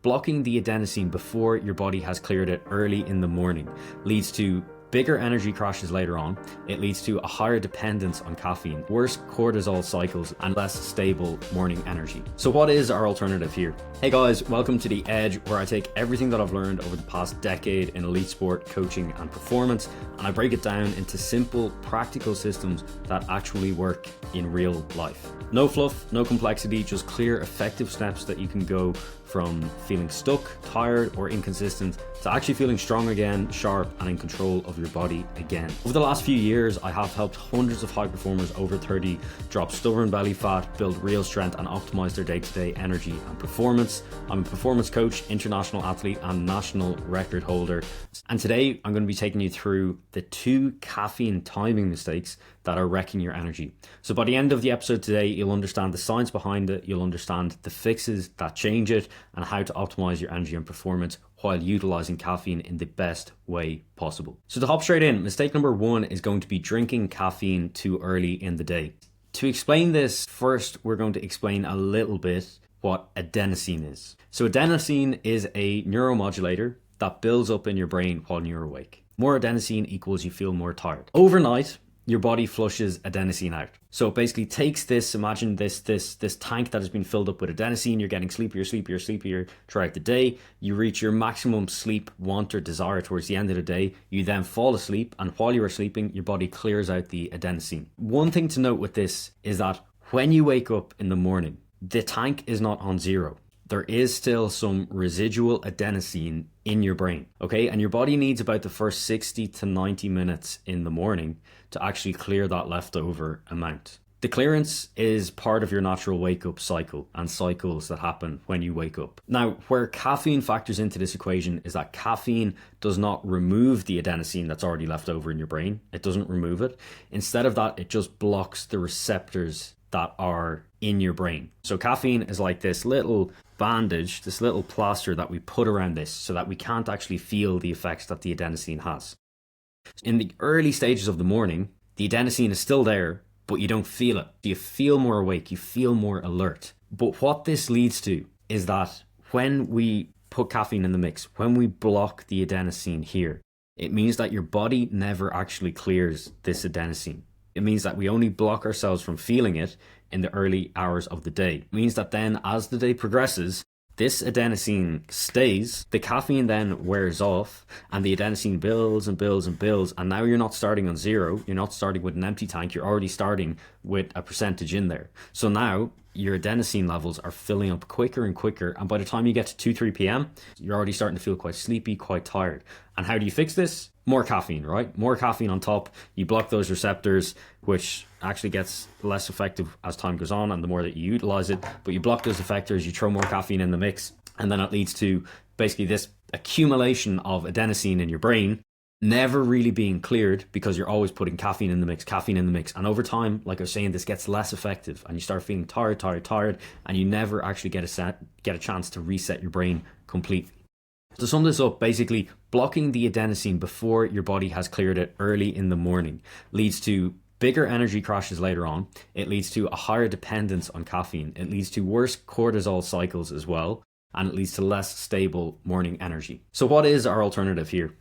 Blocking the adenosine before your body has cleared it early in the morning leads to bigger energy crashes later on. It leads to a higher dependence on caffeine, worse cortisol cycles, and less stable morning energy. So what is our alternative here? Hey guys, welcome to The Edge, where I take everything that I've learned over the past decade in elite sport, coaching, and performance, and I break it down into simple, practical systems that actually work in real life. No fluff, no complexity, just clear, effective steps that you can go from feeling stuck, tired, or inconsistent to actually feeling strong again, sharp, and in control of your body again. Over the last few years, I have helped hundreds of high performers over 30 drop stubborn belly fat, build real strength, and optimize their day-to-day energy and performance. I'm a performance coach, international athlete, and national record holder. And today, I'm going to be taking you through the 2 caffeine timing mistakes that are wrecking your energy. So by the end of the episode today, you'll understand the science behind it, you'll understand the fixes that change it, and how to optimize your energy and performance while utilizing caffeine in the best way possible. So to hop straight in, mistake number 1 is going to be drinking caffeine too early in the day. To explain this, first we're going to explain a little bit what adenosine is. So adenosine is a neuromodulator that builds up in your brain while you're awake. More adenosine equals you feel more tired. Overnight, your body flushes adenosine out. So it basically takes this, imagine this tank that has been filled up with adenosine. You're getting sleepier throughout the day. You reach your maximum sleep want or desire towards the end of the day. You then fall asleep, and while you are sleeping, your body clears out the adenosine. One thing to note with this is that when you wake up in the morning, the tank is not on zero. There is still some residual adenosine in your brain, okay? And your body needs about the first 60 to 90 minutes in the morning to actually clear that leftover amount. The clearance is part of your natural wake-up cycle and cycles that happen when you wake up. Now, where caffeine factors into this equation is that caffeine does not remove the adenosine that's already left over in your brain. It doesn't remove it. Instead of that, it just blocks the receptors that are in your brain. So caffeine is like this little bandage, this little plaster that we put around this so that we can't actually feel the effects that the adenosine has. In the early stages of the morning, the adenosine is still there, but you don't feel it. You feel more awake, you feel more alert. But what this leads to is that when we put caffeine in the mix, when we block the adenosine here, it means that your body never actually clears this adenosine. It means that we only block ourselves from feeling it in the early hours of the day. It means that then as the day progresses, this adenosine stays, the caffeine then wears off, and the adenosine builds and builds and builds, and now you're not starting on zero, you're not starting with an empty tank, you're already starting with a percentage in there. So now your adenosine levels are filling up quicker and quicker, and by the time you get to 2-3 p.m, you're already starting to feel quite sleepy, quite tired. And how do you fix this? More caffeine, right? More caffeine on top. You block those receptors, which actually gets less effective as time goes on and the more that you utilize it. But you block those effectors, you throw more caffeine in the mix, and then it leads to basically this accumulation of adenosine in your brain never really being cleared because you're always putting caffeine in the mix. And over time, like I was saying, this gets less effective and you start feeling tired, and you never actually get a chance to reset your brain completely. To sum this up, basically, blocking the adenosine before your body has cleared it early in the morning leads to bigger energy crashes later on. It leads to a higher dependence on caffeine. It leads to worse cortisol cycles as well, and it leads to less stable morning energy. So what is our alternative here?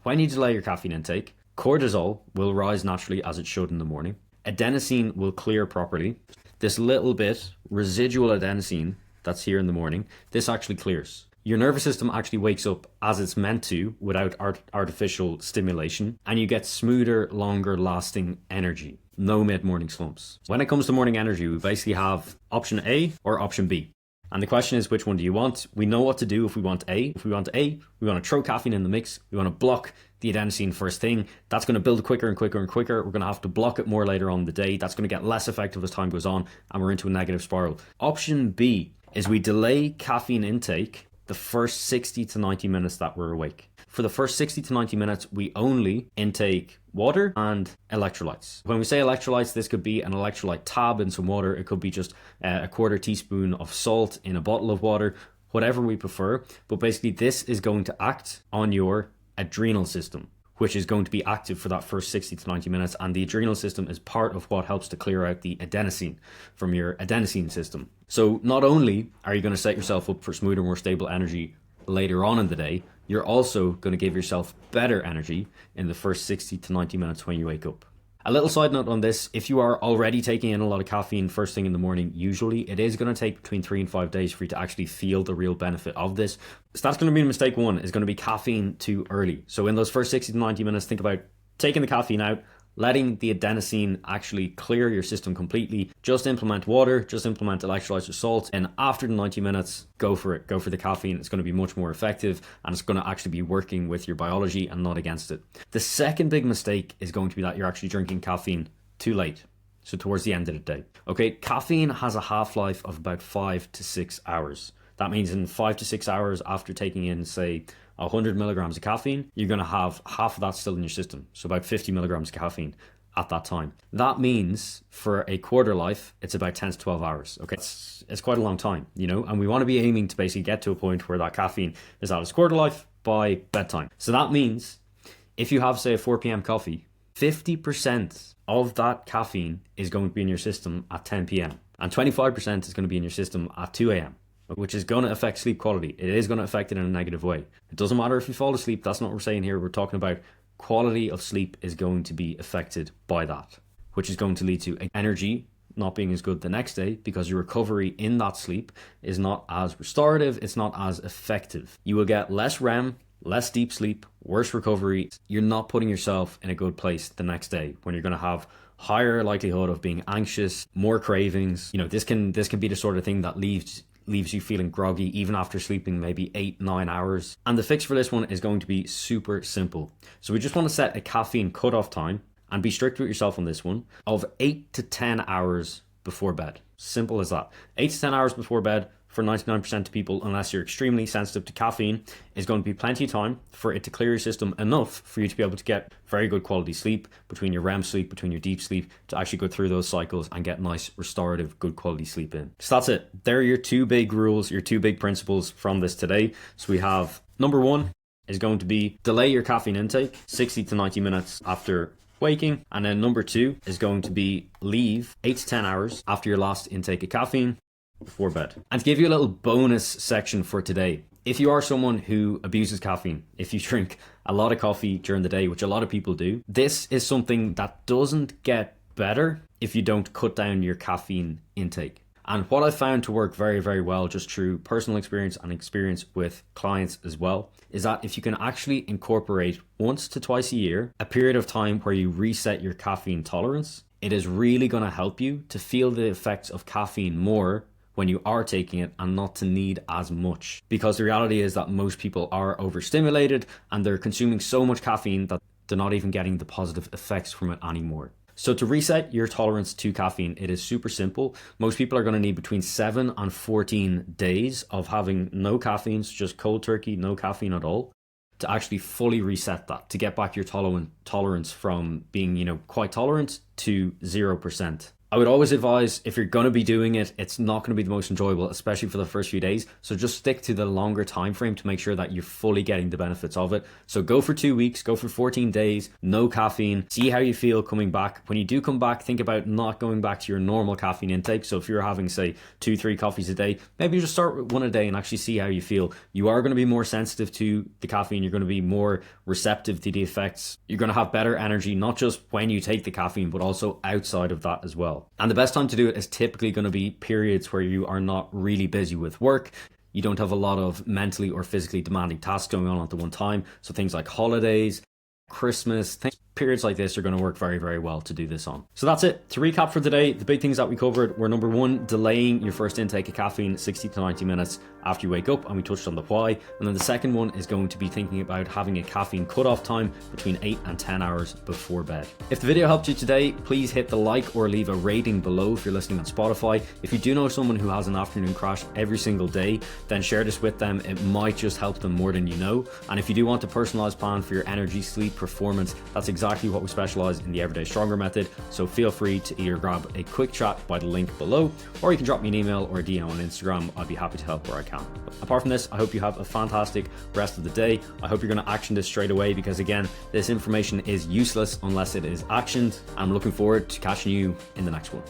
When you delay your caffeine intake, cortisol will rise naturally as it should in the morning. Adenosine will clear properly. This little bit residual adenosine that's here in the morning, this actually clears. Your nervous system actually wakes up as it's meant to without artificial stimulation, and you get smoother, longer lasting energy. No mid-morning slumps. When it comes to morning energy, we basically have option A or option B. And the question is, which one do you want? We know what to do if we want A. If we want A, we want to throw caffeine in the mix. We want to block the adenosine first thing. That's going to build quicker and quicker and quicker. We're going to have to block it more later on in the day. That's going to get less effective as time goes on, and we're into a negative spiral. Option B is we delay caffeine intake the first 60 to 90 minutes that we're awake. For the first 60 to 90 minutes, we only intake water and electrolytes. When we say electrolytes, this could be an electrolyte tab in some water. It could be just a quarter teaspoon of salt in a bottle of water, whatever we prefer. But basically, this is going to act on your adrenal system, which is going to be active for that first 60 to 90 minutes. And the adrenal system is part of what helps to clear out the adenosine from your adenosine system. So not only are you going to set yourself up for smoother, more stable energy later on in the day, you're also going to give yourself better energy in the first 60 to 90 minutes when you wake up. A little side note on this, if you are already taking in a lot of caffeine first thing in the morning, usually it is going to take between 3 and 5 days for you to actually feel the real benefit of this. So that's going to be mistake one, is going to be caffeine too early. So in those first 60 to 90 minutes, think about taking the caffeine out, letting the adenosine actually clear your system completely. Just implement water, just implement electrolytes or salts, and after the 90 minutes, go for it. Go for the caffeine. It's going to be much more effective, and it's going to actually be working with your biology and not against it. The second big mistake is going to be that you're actually drinking caffeine too late. So towards the end of the day. Okay, caffeine has a half-life of about 5 to 6 hours. That means in 5 to 6 hours after taking in, say, 100 milligrams of caffeine, you're going to have half of that still in your system. So about 50 milligrams of caffeine at that time. That means for a quarter life, it's about 10 to 12 hours. Okay, it's quite a long time, you know, and we want to be aiming to basically get to a point where that caffeine is at its quarter life by bedtime. So that means if you have, say, a 4 p.m. coffee, 50% of that caffeine is going to be in your system at 10 p.m. and 25% is going to be in your system at 2 a.m. which is going to affect sleep quality. It is going to affect it in a negative way. It doesn't matter if you fall asleep. That's not what we're saying here. We're talking about quality of sleep is going to be affected by that, which is going to lead to energy not being as good the next day because your recovery in that sleep is not as restorative. It's not as effective. You will get less REM, less deep sleep, worse recovery. You're not putting yourself in a good place the next day when you're going to have higher likelihood of being anxious, more cravings. You know, this can be the sort of thing that leaves you feeling groggy even after sleeping maybe 8-9 hours. And the fix for this one is going to be super simple. So we just want to set a caffeine cutoff time and be strict with yourself on this one of 8 to 10 hours before bed. Simple as that. 8 to 10 hours before bed for 99% of people, unless you're extremely sensitive to caffeine, is going to be plenty of time for it to clear your system enough for you to be able to get very good quality sleep between your REM sleep, between your deep sleep, to actually go through those cycles and get nice, restorative, good quality sleep in. So that's it. There are your two big rules, your two big principles from this today. So we have number one is going to be delay your caffeine intake 60 to 90 minutes after waking. And then number two is going to be leave 8 to 10 hours after your last intake of caffeine before bed. And to give you a little bonus section for today, if you are someone who abuses caffeine, if you drink a lot of coffee during the day, which a lot of people do, this is something that doesn't get better if you don't cut down your caffeine intake. And what I found to work very, very well, just through personal experience and experience with clients as well, is that if you can actually incorporate once to twice a year, a period of time where you reset your caffeine tolerance, it is really going to help you to feel the effects of caffeine more when you are taking it and not to need as much. Because the reality is that most people are overstimulated and they're consuming so much caffeine that they're not even getting the positive effects from it anymore. So to reset your tolerance to caffeine, it is super simple. Most people are going to need between 7 and 14 days of having no caffeine, so just cold turkey, no caffeine at all, to actually fully reset that, to get back your tolerance from being, quite tolerant to 0%. I would always advise, if you're going to be doing it, it's not going to be the most enjoyable, especially for the first few days. So just stick to the longer time frame to make sure that you're fully getting the benefits of it. So go for 2 weeks, go for 14 days, no caffeine, see how you feel coming back. When you do come back, think about not going back to your normal caffeine intake. So if you're having, say, 2-3 coffees a day, maybe you just start with one a day and actually see how you feel. You are going to be more sensitive to the caffeine. You're going to be more receptive to the effects. You're going to have better energy, not just when you take the caffeine, but also outside of that as well. And the best time to do it is typically going to be periods where you are not really busy with work. You don't have a lot of mentally or physically demanding tasks going on at the one time. So things like holidays, Christmas, periods like this are going to work very, very well to do this on. So that's it. To recap for today, the big things that we covered were number one, delaying your first intake of caffeine 60 to 90 minutes after you wake up, and we touched on the why. And then the second one is going to be thinking about having a caffeine cutoff time between 8 and 10 hours before bed. If the video helped you today, please hit the like or leave a rating below if you're listening on Spotify. If you do know someone who has an afternoon crash every single day, then share this with them. It might just help them more than you know. And if you do want a personalized plan for your energy, sleep, performance, that's exactly exactly what we specialize in the Everyday Stronger method, so feel free to either grab a quick chat by the link below, or you can drop me an email or a DM on Instagram. I'd be happy to help where I can. Apart from this, I hope you have a fantastic rest of the day. I hope you're going to action this straight away, because again, this information is useless unless it is actioned. I'm looking forward to catching you in the next one.